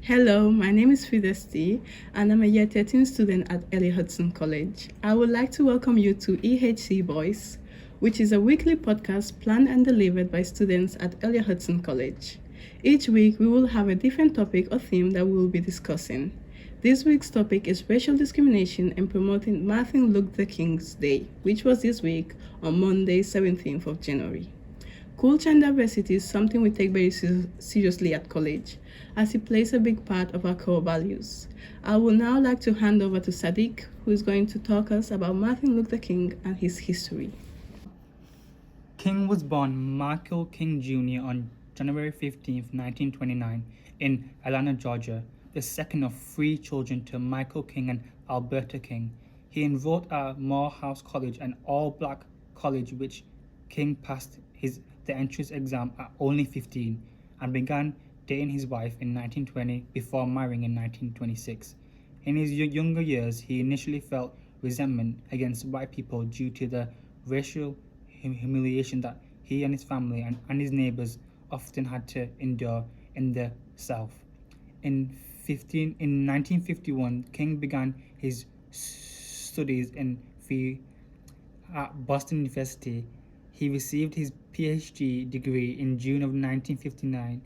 Hello, my name is Fidesti and I'm a Year 13 student at Elliott Hudson College. I would like to welcome you to EHCBoys, which is a weekly podcast planned and delivered by students at Elliott Hudson College. Each week, we will have a different topic or theme that we will be discussing. This week's topic is racial discrimination and promoting Martin Luther King's Day, which was this week on Monday, 17th of January. Culture and diversity is something we take very seriously at college, as it plays a big part of our core values. I would now like to hand over to Sadiq, who is going to talk us about Martin Luther King and his history. King was born Michael King Jr. on January 15, 1929, in Atlanta, Georgia, the second of three children to Michael King and Alberta King. He enrolled at Morehouse College, an all-black college which King passed the entrance exam at only 15 and began dating his wife in 1920 before marrying in 1926. In his younger years, he initially felt resentment against white people due to the racial humiliation that he and his family and his neighbors often had to endure in the South. In 1951, King began his studies at Boston University. He received his PhD degree in June of 1959,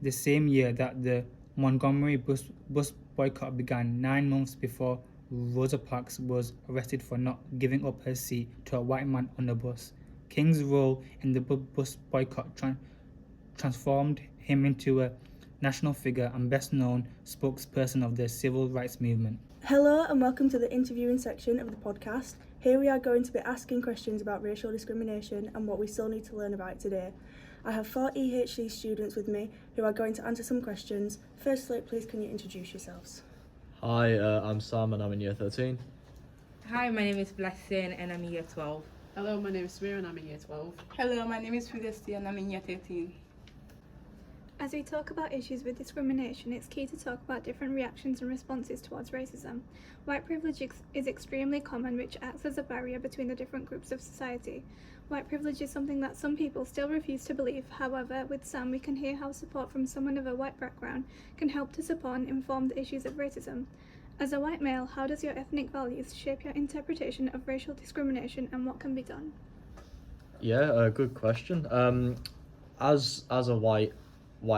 the same year that the Montgomery bus boycott began, 9 months before Rosa Parks was arrested for not giving up her seat to a white man on the bus. King's role in the bus boycott transformed him into a national figure and best known spokesperson of the civil rights movement. Hello and welcome to the interviewing section of the podcast. Here we are going to be asking questions about racial discrimination and what we still need to learn about it today. I have 4 EHC students with me who are going to answer some questions. Firstly, please can you introduce yourselves? Hi, I'm Sam and I'm in year 13. Hi, my name is Blessing and I'm in year 12. Hello, my name is Samira and I'm in year 12. Hello, my name is Fidesti and I'm in year 13. As we talk about issues with discrimination, it's key to talk about different reactions and responses towards racism. White privilege is extremely common, which acts as a barrier between the different groups of society. White privilege is something that some people still refuse to believe. However, with Sam, we can hear how support from someone of a white background can help to support and inform the issues of racism. As a white male, how does your ethnic values shape your interpretation of racial discrimination and what can be done? Yeah, good question. As a white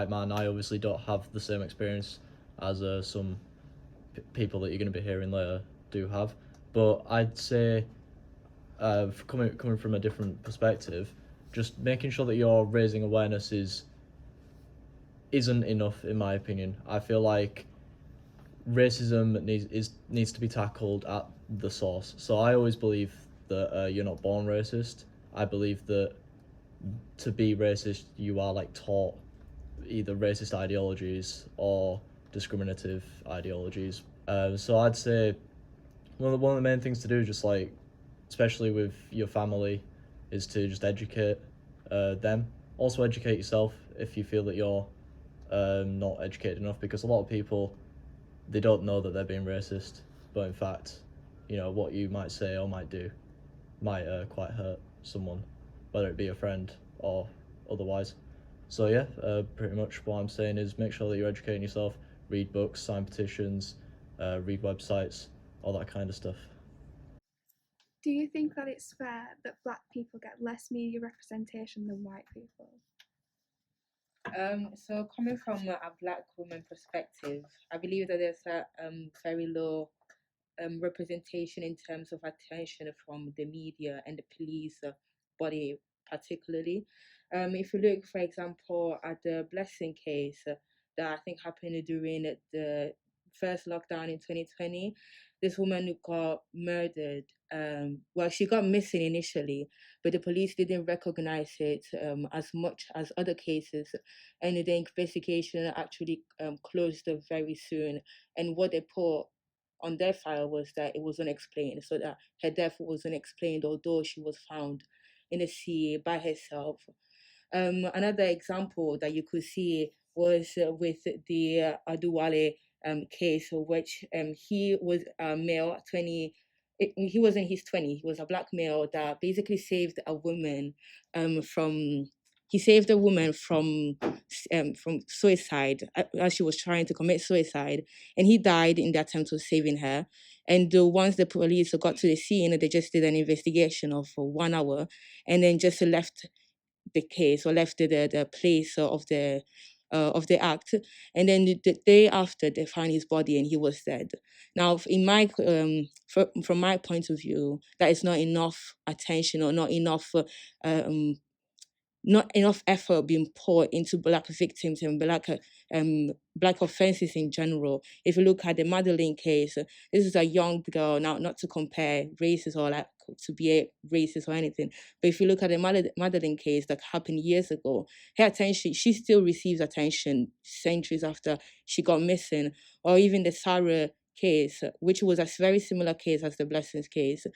man, I obviously don't have the same experience as some people that you're going to be hearing later do have, but I'd say coming from a different perspective, just making sure that you're raising awareness isn't enough in my opinion. I feel like racism needs to be tackled at the source. So I always believe that you're not born racist. I believe that to be racist, you are like taught either racist ideologies or discriminative ideologies. So I'd say one of the main things to do, just like especially with your family, is to just educate them. Also educate yourself if you feel that you're not educated enough, because a lot of people, they don't know that they're being racist, but in fact, what you might say or might do might quite hurt someone, whether it be a friend or otherwise. So yeah, pretty much what I'm saying is make sure that you're educating yourself, read books, sign petitions, read websites, all that kind of stuff. Do you think that it's fair that black people get less media representation than white people? So coming from a black woman perspective, I believe that there's a very low representation in terms of attention from the media and the police body particularly. If you look, for example, at the Blessing case that I think happened during the first lockdown in 2020, this woman who got murdered. Well, she got missing initially, but the police didn't recognize it as much as other cases, and the investigation actually closed very soon. And what they put on their file was that it was unexplained, so that her death was unexplained, although she was found in the sea by herself. Another example that you could see was with the Aduwale case, which he was a male, he was in his 20s. He was a black male that basically saved a woman from. he saved a woman from suicide as she was trying to commit suicide, and he died in the attempt of saving her. And once the police got to the scene, they just did an investigation of 1 hour, and then just left the case, or left the place of the act. And then the day after, they found his body and he was dead. Now, in my from my point of view, that is not enough attention, or um, not enough effort being poured into Black victims and Black offences in general. If you look at the Madeline case, this is a young girl. Now, not to compare races or like to be a racist or anything, but if you look at the Madeline case that happened years ago, her attention, she still receives attention centuries after she got missing. Or even the Sarah case, which was a very similar case as the Blessings case.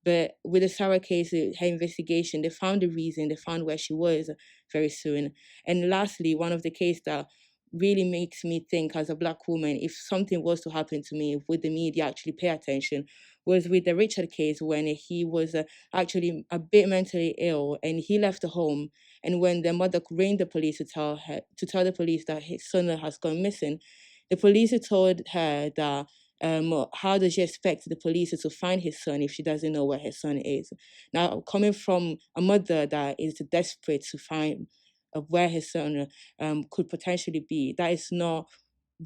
But with the Sarah case, her investigation, they found the reason, they found where she was very soon. And lastly, one of the cases that really makes me think as a Black woman, if something was to happen to me, would the media actually pay attention, was with the Richard case, when he was actually a bit mentally ill and he left the home. And when the mother rang the police to tell the police that his son has gone missing, the police told her that how does she expect the police to find his son if she doesn't know where his son is? Now, coming from a mother that is desperate to find where his son could potentially be, that is not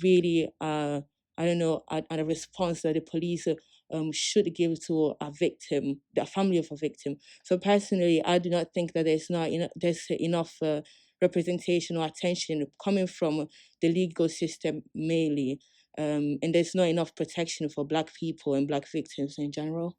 really, I don't know, a response that the police should give to a victim, the family of a victim. So personally, I do not think that there's enough representation or attention coming from the legal system mainly, and there's not enough protection for Black people and Black victims in general.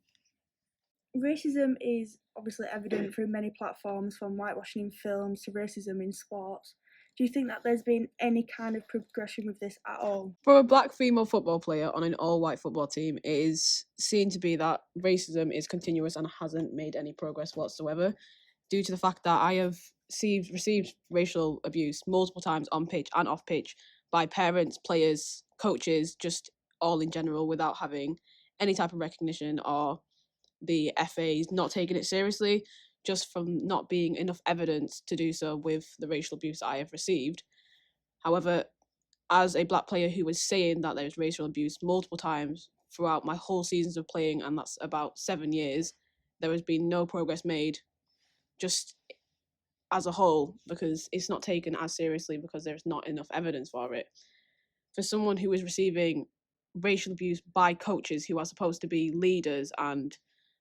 Racism is obviously evident through many platforms, from whitewashing in films to racism in sports. Do you think that there's been any kind of progression with this at all? For a Black female football player on an all-white football team, it is seen to be that racism is continuous and hasn't made any progress whatsoever, due to the fact that I have received racial abuse multiple times on pitch and off pitch by parents, players, coaches, just all in general, without having any type of recognition, or the FA's not taking it seriously, just from not being enough evidence to do so with the racial abuse that I have received. However, as a Black player who was saying that there was racial abuse multiple times throughout my whole seasons of playing, and that's about 7 years, there has been no progress made, just as a whole, because it's not taken as seriously, because there's not enough evidence for it. For someone who is receiving racial abuse by coaches who are supposed to be leaders and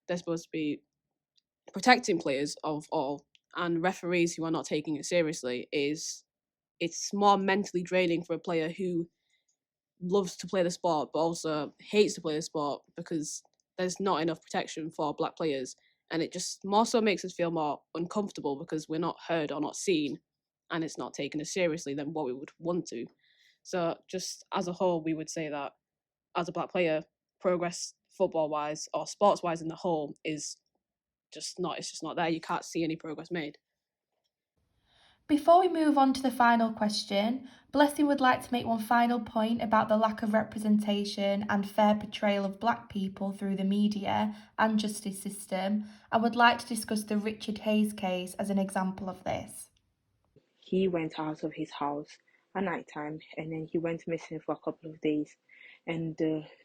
they're supposed to be protecting players of all, and referees who are not taking it seriously, it's more mentally draining for a player who loves to play the sport but also hates to play the sport, because there's not enough protection for Black players, and it just more so makes us feel more uncomfortable because we're not heard or not seen, and it's not taken as seriously than what we would want to. So just as a whole, we would say that as a Black player, progress football wise or sports wise in the whole is just not, it's just not there. You can't see any progress made. Before we move on to the final question, Blessing would like to make one final point about the lack of representation and fair portrayal of Black people through the media and justice system, and would like to discuss the Richard Hayes case as an example of this. He went out of his house at night time, and then he went missing for a couple of days. And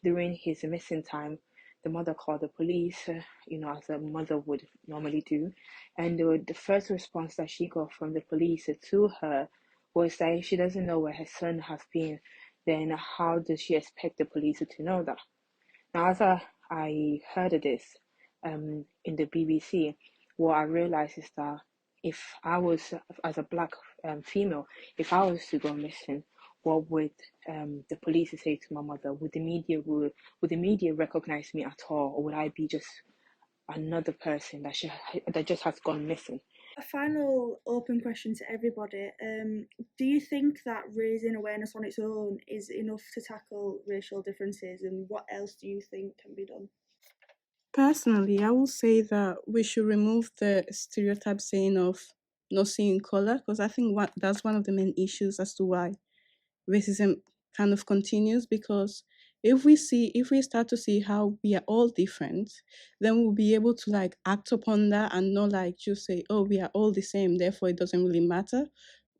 during his missing time, the mother called the police, as a mother would normally do. And the first response that she got from the police to her was that if she doesn't know where her son has been, then how does she expect the police to know that? Now, as I heard of this in the BBC, what I realized is that if I was, as a Black female, if I was to go missing, what would the police say to my mother? Would the media recognize me at all, or would I be just another person that just has gone missing? A final open question to everybody. Do you think that raising awareness on its own is enough to tackle racial differences, and what else do you think can be done? Personally, I will say that we should remove the stereotype saying of not seeing color, because I think that's one of the main issues as to why racism kind of continues, because if we start to see how we are all different, then we'll be able to like act upon that and not like just say, oh, we are all the same, therefore it doesn't really matter.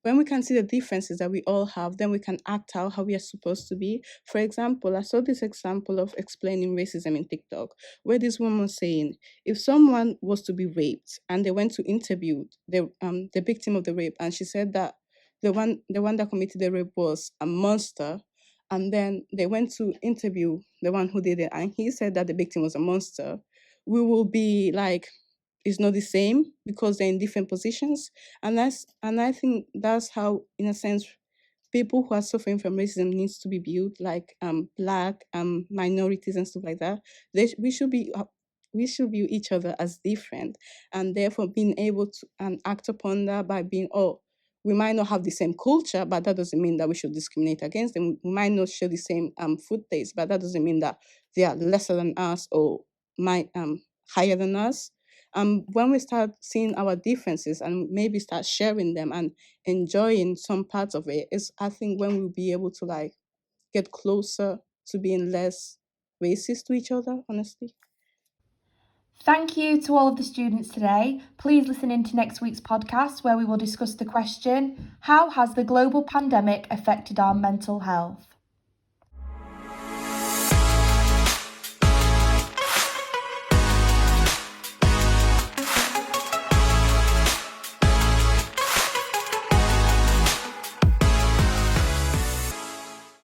When we can see the differences that we all have, then we can act out how we are supposed to be. For example, I saw this example of explaining racism in TikTok, where this woman was saying, if someone was to be raped and they went to interview the victim of the rape, and she said that the one that committed the rape was a monster, and then they went to interview the one who did it, and he said that the victim was a monster, we will be like, it's not the same because they're in different positions. And I think that's how, in a sense, people who are suffering from racism needs to be viewed, like black minorities and stuff like that. We should view each other as different, and therefore being able to act upon that by being, oh, we might not have the same culture, but that doesn't mean that we should discriminate against them. We might not share the same food taste, but that doesn't mean that they are lesser than us or might higher than us. When we start seeing our differences and maybe start sharing them and enjoying some parts of it, is I think when we'll be able to like get closer to being less racist to each other, honestly. Thank you to all of the students today. Please listen in to next week's podcast where we will discuss the question, how has the global pandemic affected our mental health?